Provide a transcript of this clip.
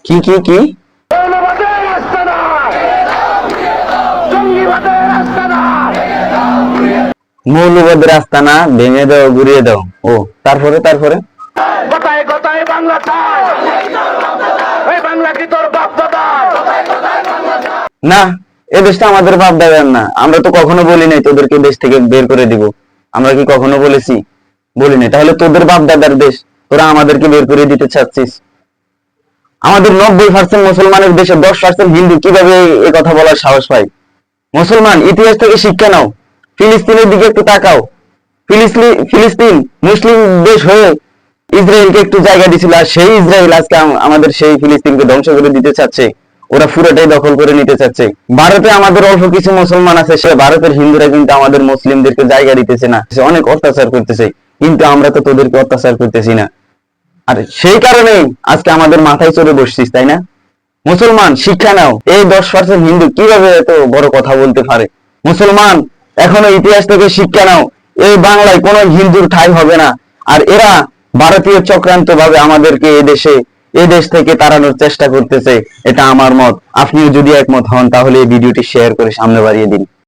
কি কি কি? মৌলবাদের আস্তানা ভেঙে দাও, ঘুরিয়ে দাও। ও, তারপরে তারপরে কথায় কথায় বাংলা চাই, এই বাংলা কি তোর বাপ দাদা? না, এ দেশটা আমাদের বাপ দাদার না। আমরা তো কখনো বলি নাই তোদেরকে দেশ থেকে বের করে দিব। আমরা কি কখনো বলেছি? বলি নাই। তাহলে তোদের বাপ দাদার দেশ, তোরা আমাদেরকে বের করে দিতে চাচ্ছিস? আমাদের 90% মুসলমানের দেশে 10% হিন্দু, কিভাবে এ কথা বলার সাহস পায়? মুসলমান, ইতিহাস থেকে শিক্ষা নাও। ফিলিস্তিনের দিকে একটু তাকাও। ফিলিস্তিন মুসলিম দেশ হয়ে ইসরায়েলকে একটু জায়গা দিছিল, আর সেই ইসরায়েল আজকে আমাদের সেই ফিলিস্তিনকে ধ্বংস করে দিতে চাচ্ছে। ওরা পুরোটাই দখল করে নিতে চাচ্ছে। ভারতে আমাদের অল্প কিছু মুসলমান আছে, সে ভারতের হিন্দুরা কিন্তু আমাদের মুসলিমদেরকে জায়গা দিতেছে না, সে অনেক অত্যাচার করতেছে। কিন্তু আমরা তো তোদেরকে অত্যাচার করতেছি না। আর সেই কারণেই আজকে আমাদের মাথায় চড়ে বসছিস, তাই না? মুসলমান, শিক্ষা নাও। এই 10% হিন্দু কিভাবে এত বড় কথা বলতে পারে? মুসলমান, এখনো ইতিহাস থেকে শিক্ষা নাও। এই বাংলায় কোন হিন্দুর ঠাঁই হবে না। আর এরা ভারতীয় চক্রান্ত ভাবে আমাদেরকে এই দেশ থেকে তাড়ানোর চেষ্টা করতেছে। এটা আমার মত। আপনিও যদি একমত হন তাহলে এই ভিডিওটি শেয়ার করে সামনে বাড়িয়ে দিন।